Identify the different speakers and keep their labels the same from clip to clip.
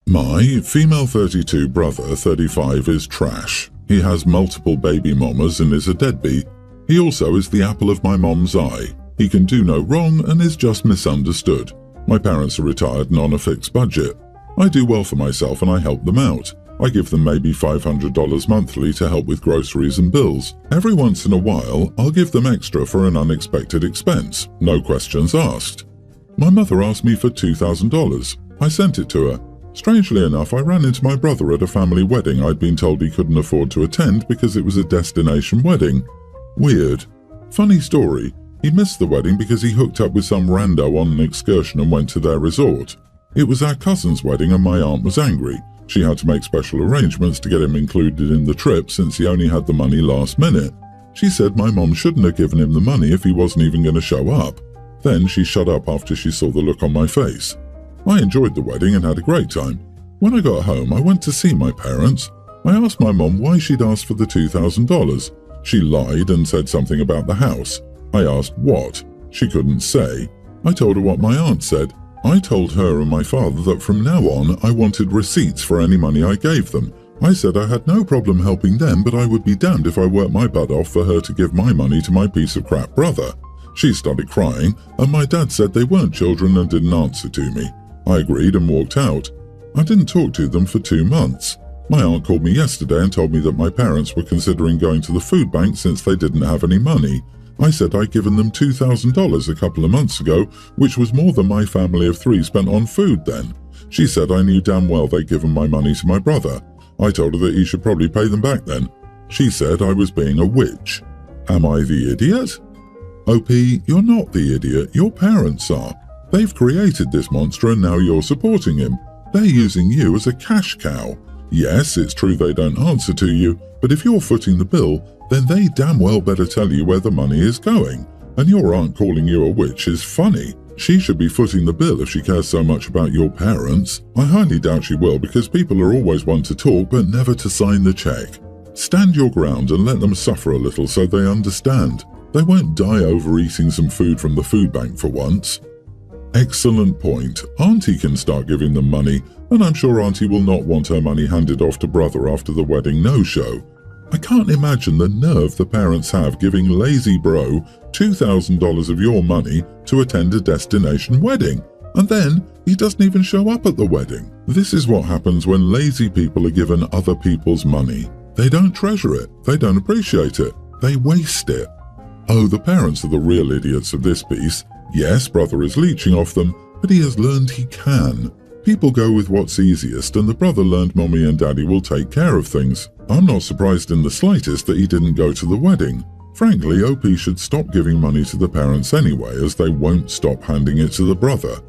Speaker 1: My female 32 brother, 35, is trash. He has multiple baby mamas and is a deadbeat. He also is the apple of my mom's eye. He can do no wrong and is just misunderstood. My parents are retired and on a fixed budget. I do well for myself and I help them out. I give them maybe $500 monthly to help with groceries and bills. Every once in a while, I'll give them extra for an unexpected expense. No questions asked. My mother asked me for $2,000. I sent it to her. Strangely enough, I ran into my brother at a family wedding I'd been told he couldn't afford to attend because it was a destination wedding. Weird. Funny story, he missed the wedding because he hooked up with some rando on an excursion and went to their resort. It was our cousin's wedding and my aunt was angry. She had to make special arrangements to get him included in the trip since he only had the money last minute. She said my mom shouldn't have given him the money if he wasn't even going to show up. Then she shut up after she saw the look on my face. I enjoyed the wedding and had a great time. When I got home, I went to see my parents. I asked my mom why she'd asked for the $2,000. She lied and said something about the house. I asked what. She couldn't say. I told her what my aunt said. I told her and my father that from now on I wanted receipts for any money I gave them. I said I had no problem helping them, but I would be damned if I worked my butt off for her to give my money to my piece of crap brother. She started crying, and my dad said they weren't children and didn't answer to me. I agreed and walked out. I didn't talk to them for 2 months. My aunt called me yesterday and told me that my parents were considering going to the food bank since they didn't have any money. I said I'd given them $2,000 a couple of months ago, which was more than my family of 3 spent on food then. She said I knew damn well they'd given my money to my brother. I told her that he should probably pay them back then. She said I was being a witch. Am I the idiot? OP, you're not the idiot, your parents are. They've created this monster and now you're supporting him. They're using you as a cash cow. Yes, it's true they don't answer to you, but if you're footing the bill, then they damn well better tell you where the money is going. And your aunt calling you a witch is funny. She should be footing the bill if she cares so much about your parents. I highly doubt she will because people are always one to talk but never to sign the check. Stand your ground and let them suffer a little so they understand. They won't die over eating some food from the food bank for once. Excellent point. Auntie can start giving them money, and I'm sure Auntie will not want her money handed off to brother after the wedding no-show. I can't imagine the nerve the parents have giving lazy bro $2,000 of your money to attend a destination wedding, and then he doesn't even show up at the wedding. This is what happens when lazy people are given other people's money. They don't treasure it, they don't appreciate it, they waste it. Oh, the parents are the real idiots of this piece. Yes, brother is leeching off them, but he has learned he can. People go with what's easiest, and the brother learned mommy and daddy will take care of things. I'm not surprised in the slightest that he didn't go to the wedding. Frankly, OP should stop giving money to the parents anyway, as they won't stop handing it to the brother.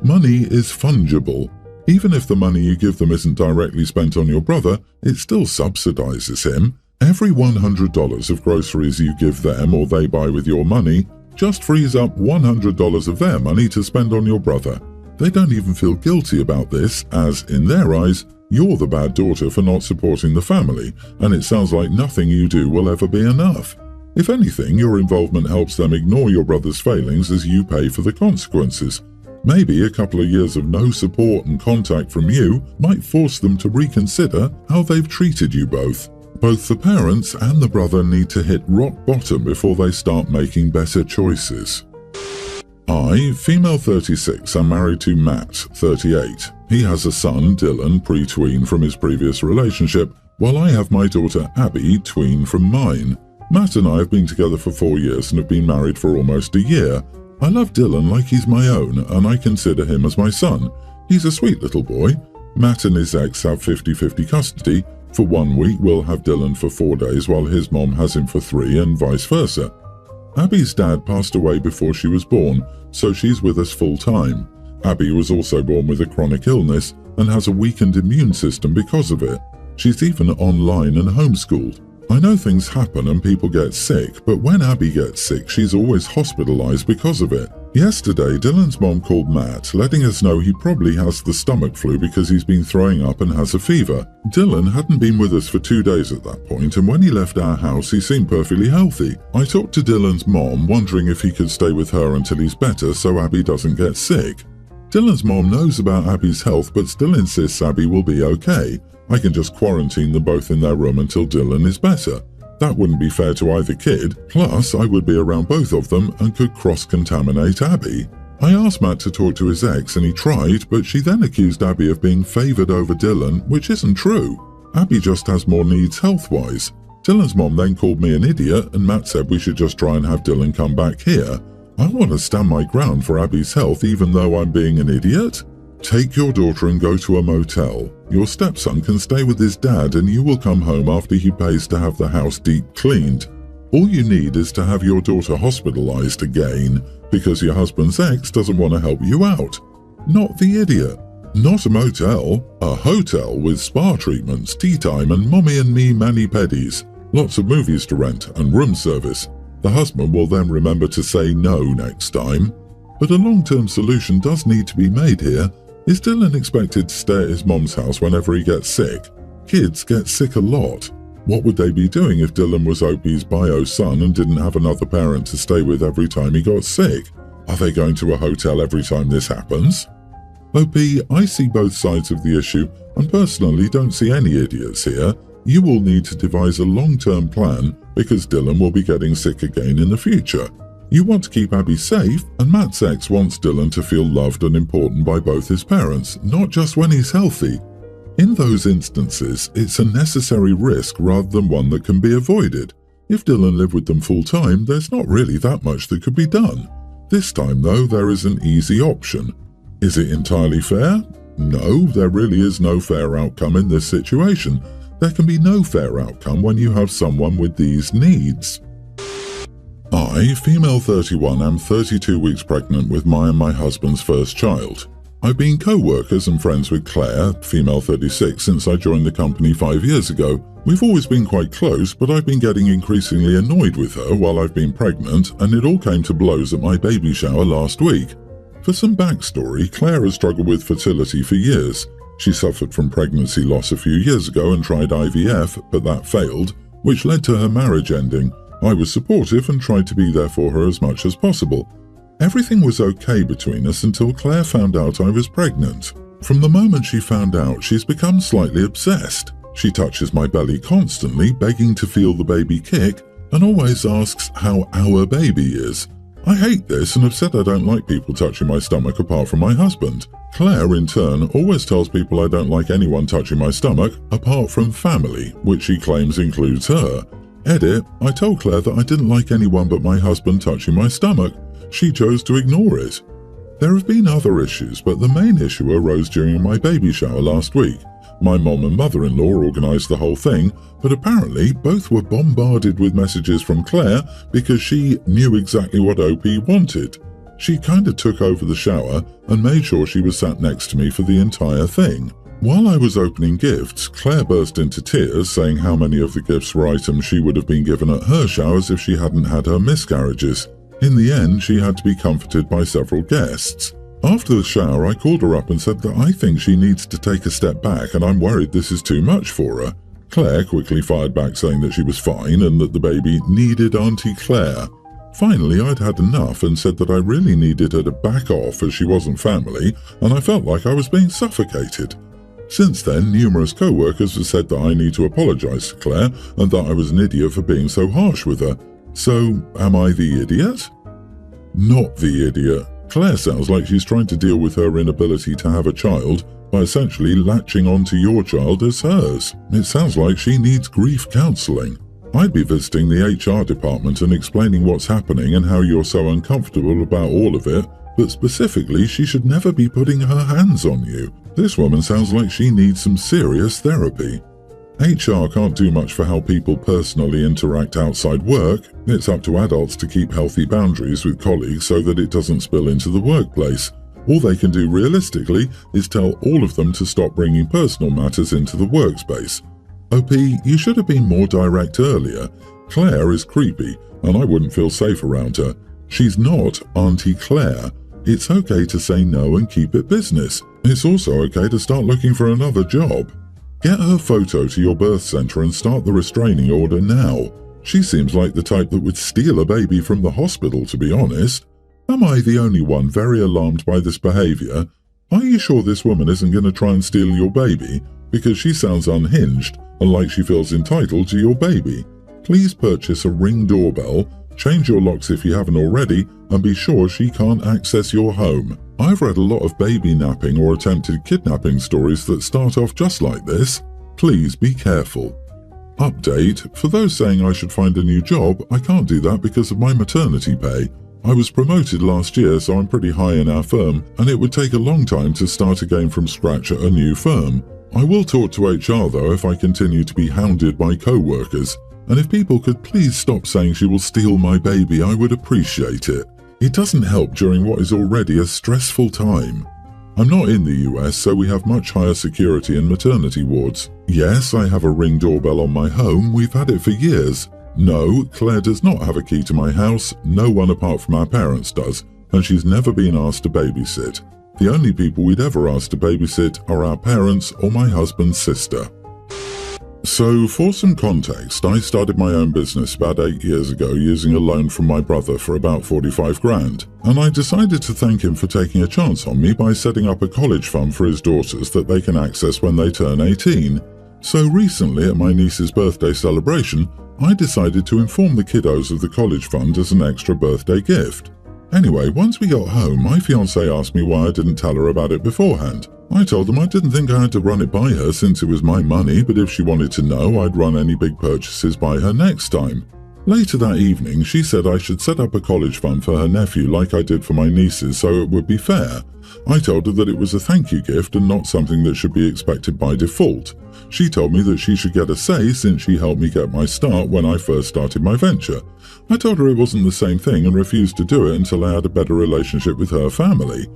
Speaker 1: Money is fungible. Even if the money you give them isn't directly spent on your brother, it still subsidizes him. Every $100 of groceries you give them or they buy with your money just frees up $100 of their money to spend on your brother. They don't even feel guilty about this, as, in their eyes, you're the bad daughter for not supporting the family, and it sounds like nothing you do will ever be enough. If anything, your involvement helps them ignore your brother's failings as you pay for the consequences. Maybe a couple of years of no support and contact from you might force them to reconsider how they've treated you both. Both the parents and the brother need to hit rock bottom before they start making better choices. I, female 36, am married to Matt, 38. He has a son, Dylan, pre-tween from his previous relationship, while I have my daughter Abby, tween from mine. Matt and I have been together for 4 years and have been married for almost a year. I love Dylan like he's my own, and I consider him as my son. He's a sweet little boy. Matt and his ex have 50-50 custody. For 1 week, we'll have Dylan for 4 days while his mom has him for 3 and vice versa. Abby's dad passed away before she was born, so she's with us full time. Abby was also born with a chronic illness and has a weakened immune system because of it. She's even online and homeschooled. I know things happen and people get sick, but when Abby gets sick, she's always hospitalized because of it. Yesterday, Dylan's mom called Matt, letting us know he probably has the stomach flu because he's been throwing up and has a fever. Dylan hadn't been with us for 2 days at that point, and when he left our house, he seemed perfectly healthy. I talked to Dylan's mom, wondering if he could stay with her until he's better so Abby doesn't get sick. Dylan's mom knows about Abby's health but still insists Abby will be okay. I can just quarantine them both in their room until Dylan is better. That wouldn't be fair to either kid, plus I would be around both of them and could cross-contaminate Abby. I asked Matt to talk to his ex and he tried, but she then accused Abby of being favoured over Dylan, which isn't true. Abby just has more needs health-wise. Dylan's mom then called me an idiot and Matt said we should just try and have Dylan come back here. I want to stand my ground for Abby's health even though I'm being an idiot. Take your daughter and go to a motel. Your stepson can stay with his dad and you will come home after he pays to have the house deep cleaned. All you need is to have your daughter hospitalized again because your husband's ex doesn't want to help you out. Not the idiot. Not a motel, a hotel with spa treatments, tea time and mommy and me mani-pedis. Lots of movies to rent and room service. The husband will then remember to say no next time. But a long-term solution does need to be made here. Is Dylan expected to stay at his mom's house whenever he gets sick? Kids get sick a lot. What would they be doing if Dylan was Opie's bio son and didn't have another parent to stay with every time he got sick? Are they going to a hotel every time this happens? OP, I see both sides of the issue and personally don't see any idiots here. You will need to devise a long-term plan because Dylan will be getting sick again in the future. You want to keep Abby safe, and Matt's ex wants Dylan to feel loved and important by both his parents, not just when he's healthy. In those instances, it's a necessary risk rather than one that can be avoided. If Dylan lived with them full-time, there's not really that much that could be done. This time, though, there is an easy option. Is it entirely fair? No, there really is no fair outcome in this situation. There can be no fair outcome when you have someone with these needs. I, female 31, am 32 weeks pregnant with my husband's first child. I've been co-workers and friends with Claire, female 36, since I joined the company 5 years ago. We've always been quite close, but I've been getting increasingly annoyed with her while I've been pregnant, and it all came to blows at my baby shower last week. For some backstory, Claire has struggled with fertility for years. She suffered from pregnancy loss a few years ago and tried IVF, but that failed, which led to her marriage ending. I was supportive and tried to be there for her as much as possible. Everything was okay between us until Claire found out I was pregnant. From the moment she found out, she's become slightly obsessed. She touches my belly constantly, begging to feel the baby kick, and always asks how our baby is. I hate this and have said I don't like people touching my stomach apart from my husband. Claire, in turn, always tells people I don't like anyone touching my stomach apart from family, which she claims includes her. Edit, I told Claire that I didn't like anyone but my husband touching my stomach. She chose to ignore it. There have been other issues, but the main issue arose during my baby shower last week. My mom and mother-in-law organised the whole thing, but apparently both were bombarded with messages from Claire because she knew exactly what OP wanted. She kinda took over the shower and made sure she was sat next to me for the entire thing. While I was opening gifts, Claire burst into tears, saying how many of the gifts were items she would have been given at her showers if she hadn't had her miscarriages. In the end, she had to be comforted by several guests. After the shower, I called her up and said that I think she needs to take a step back and I'm worried this is too much for her. Claire quickly fired back saying that she was fine and that the baby needed Auntie Claire. Finally, I'd had enough and said that I really needed her to back off as she wasn't family and I felt like I was being suffocated. Since then, numerous co-workers have said that I need to apologise to Claire and that I was an idiot for being so harsh with her. So, am I the idiot? Not the idiot. Claire sounds like she's trying to deal with her inability to have a child by essentially latching onto your child as hers. It sounds like she needs grief counselling. I'd be visiting the HR department and explaining what's happening and how you're so uncomfortable about all of it, but specifically she should never be putting her hands on you. This woman sounds like she needs some serious therapy. HR can't do much for how people personally interact outside work. It's up to adults to keep healthy boundaries with colleagues so that it doesn't spill into the workplace. All they can do realistically is tell all of them to stop bringing personal matters into the workspace. OP, you should have been more direct earlier. Claire is creepy, and I wouldn't feel safe around her. She's not Auntie Claire. It's okay to say no and keep it business. It's also okay to start looking for another job. Get her photo to your birth centre and start the restraining order now. She seems like the type that would steal a baby from the hospital, to be honest. Am I the only one very alarmed by this behaviour? Are you sure this woman isn't going to try and steal your baby? Because she sounds unhinged and like she feels entitled to your baby. Please purchase a Ring doorbell, change your locks if you haven't already, and be sure she can't access your home. I've read a lot of baby napping or attempted kidnapping stories that start off just like this. Please be careful. Update: for those saying I should find a new job, I can't do that because of my maternity pay. I was promoted last year, so I'm pretty high in our firm, and it would take a long time to start again from scratch at a new firm. I will talk to HR though if I continue to be hounded by co-workers, and if people could please stop saying she will steal my baby, I would appreciate it. It doesn't help during what is already a stressful time. I'm not in the US, so we have much higher security in maternity wards. Yes, I have a Ring doorbell on my home, we've had it for years. No, Claire does not have a key to my house, no one apart from our parents does, and she's never been asked to babysit. The only people we'd ever ask to babysit are our parents or my husband's sister. So, for some context, I started my own business about 8 years ago using a loan from my brother for about 45 grand, and I decided to thank him for taking a chance on me by setting up a college fund for his daughters that they can access when they turn 18. So recently, at my niece's birthday celebration, I decided to inform the kiddos of the college fund as an extra birthday gift. Anyway, once we got home, my fiancé asked me why I didn't tell her about it beforehand. I told him I didn't think I had to run it by her since it was my money, but if she wanted to know, I'd run any big purchases by her next time. Later that evening, she said I should set up a college fund for her nephew like I did for my nieces so it would be fair. I told her that it was a thank you gift and not something that should be expected by default. She told me that she should get a say since she helped me get my start when I first started my venture. I told her it wasn't the same thing and refused to do it until I had a better relationship with her family.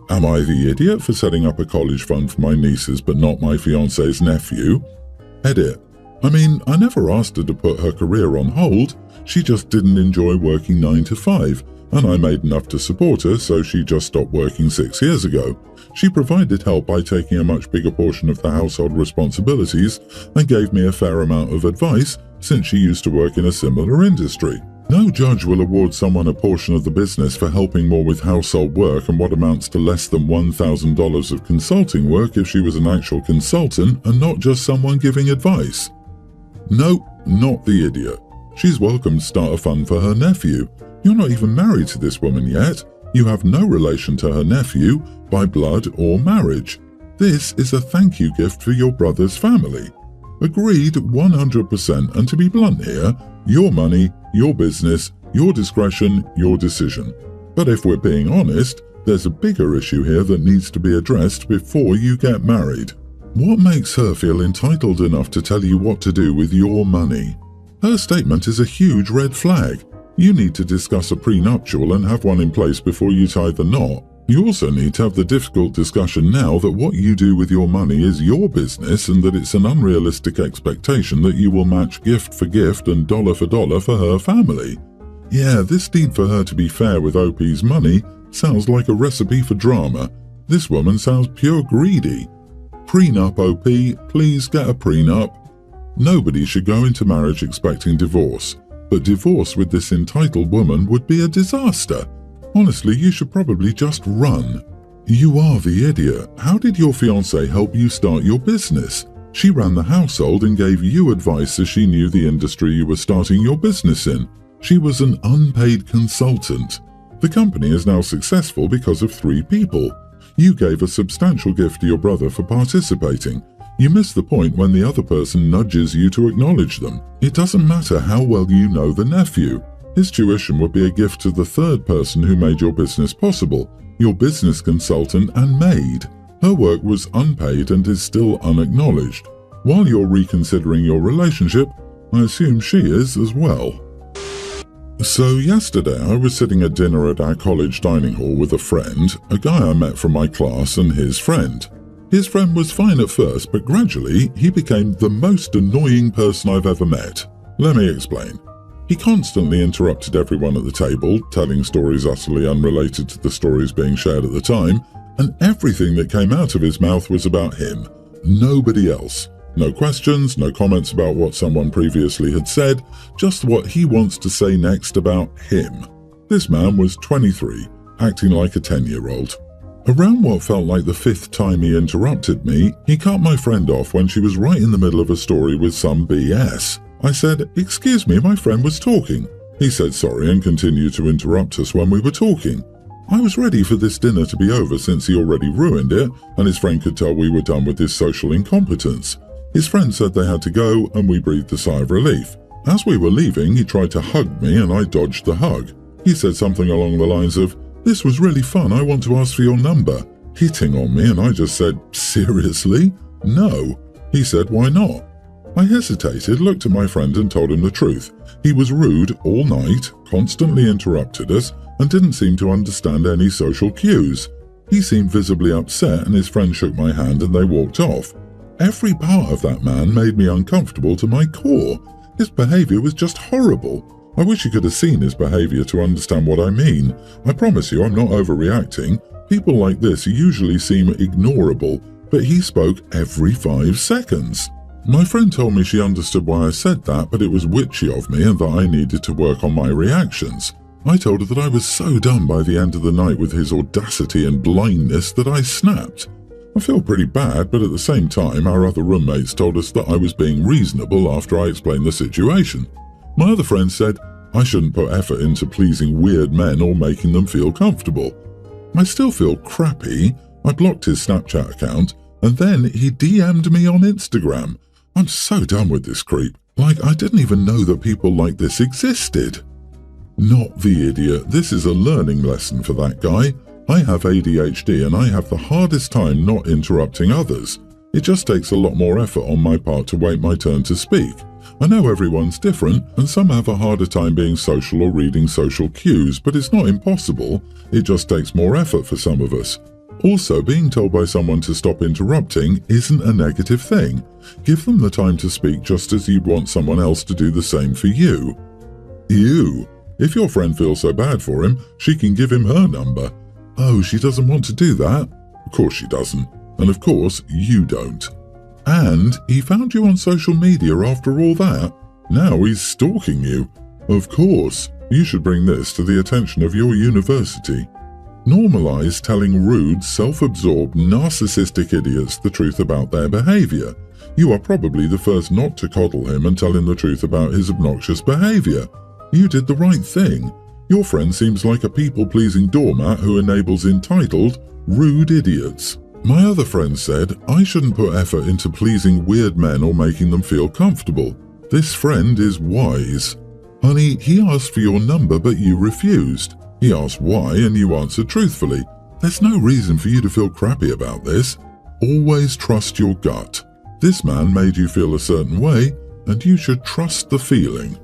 Speaker 1: Am I the idiot for setting up a college fund for my nieces but not my fiancé's nephew? Edit. I mean, I never asked her to put her career on hold. She just didn't enjoy working 9 to 5, and I made enough to support her, so she just stopped working 6 years ago. She provided help by taking a much bigger portion of the household responsibilities and gave me a fair amount of advice since she used to work in a similar industry. No judge will award someone a portion of the business for helping more with household work and what amounts to less than $1,000 of consulting work if she was an actual consultant and not just someone giving advice. Nope, not the idiot. She's welcome to start a fund for her nephew. You're not even married to this woman yet. You have no relation to her nephew by blood or marriage. This is a thank you gift for your brother's family. Agreed 100%, and to be blunt here, your money, your business, your discretion, your decision. But if we're being honest, there's a bigger issue here that needs to be addressed before you get married. What makes her feel entitled enough to tell you what to do with your money? Her statement is a huge red flag. You need to discuss a prenuptial and have one in place before you tie the knot. You also need to have the difficult discussion now that what you do with your money is your business and that it's an unrealistic expectation that you will match gift for gift and dollar for dollar for her family. Yeah, this need for her to be fair with OP's money sounds like a recipe for drama. This woman sounds pure greedy. Prenup, OP, please get a prenup. Nobody should go into marriage expecting divorce, but divorce with this entitled woman would be a disaster. Honestly, you should probably just run. You are the idiot. How did your fiancé help you start your business? She ran the household and gave you advice as she knew the industry you were starting your business in. She was an unpaid consultant. The company is now successful because of 3 people. You gave a substantial gift to your brother for participating. You miss the point when the other person nudges you to acknowledge them. It doesn't matter how well you know the nephew. His tuition would be a gift to the 3rd person who made your business possible, your business consultant and maid. Her work was unpaid and is still unacknowledged. While you're reconsidering your relationship, I assume she is as well. So yesterday I was sitting at dinner at our college dining hall with a friend, a guy I met from my class, and his friend. His friend was fine at first, but gradually he became the most annoying person I've ever met. Let me explain. He constantly interrupted everyone at the table, telling stories utterly unrelated to the stories being shared at the time, and everything that came out of his mouth was about him, nobody else. No questions, no comments about what someone previously had said, just what he wants to say next about him. This man was 23, acting like a 10-year-old. Around what felt like the 5th time he interrupted me, he cut my friend off when she was right in the middle of a story with some BS. I said, "Excuse me, my friend was talking." He said sorry and continued to interrupt us when we were talking. I was ready for this dinner to be over since he already ruined it, and his friend could tell we were done with this social incompetence. His friend said they had to go, and we breathed a sigh of relief. As we were leaving, he tried to hug me, and I dodged the hug. He said something along the lines of, "This was really fun, I want to ask for your number," hitting on me, and I just said, "Seriously? No." He said, "Why not?" I hesitated, looked at my friend and told him the truth. He was rude all night, constantly interrupted us, and didn't seem to understand any social cues. He seemed visibly upset and his friend shook my hand and they walked off. Every part of that man made me uncomfortable to my core. His behaviour was just horrible. I wish you could have seen his behaviour to understand what I mean. I promise you I'm not overreacting. People like this usually seem ignorable, but he spoke every 5 seconds. My friend told me she understood why I said that, but it was witchy of me and that I needed to work on my reactions. I told her that I was so done by the end of the night with his audacity and blindness that I snapped. I feel pretty bad, but at the same time, our other roommates told us that I was being reasonable after I explained the situation. My other friend said I shouldn't put effort into pleasing weird men or making them feel comfortable. I still feel crappy. I blocked his Snapchat account, and then he DM'd me on Instagram. I'm so done with this creep. Like, I didn't even know that people like this existed. Not the idiot. This is a learning lesson for that guy. I have ADHD and I have the hardest time not interrupting others. It just takes a lot more effort on my part to wait my turn to speak. I know everyone's different and some have a harder time being social or reading social cues, but it's not impossible. It just takes more effort for some of us. Also, being told by someone to stop interrupting isn't a negative thing. Give them the time to speak just as you'd want someone else to do the same for you. Ew. If your friend feels so bad for him, she can give him her number. Oh, she doesn't want to do that? Of course she doesn't. And of course you don't. And he found you on social media after all that. Now he's stalking you. Of course. You should bring this to the attention of your university. Normalize telling rude, self-absorbed, narcissistic idiots the truth about their behavior. You are probably the first not to coddle him and tell him the truth about his obnoxious behavior. You did the right thing. Your friend seems like a people-pleasing doormat who enables entitled, rude idiots. My other friend said I shouldn't put effort into pleasing weird men or making them feel comfortable. This friend is wise. Honey, he asked for your number but you refused. He asked why and you answered truthfully. There's no reason for you to feel crappy about this. Always trust your gut. This man made you feel a certain way and you should trust the feeling.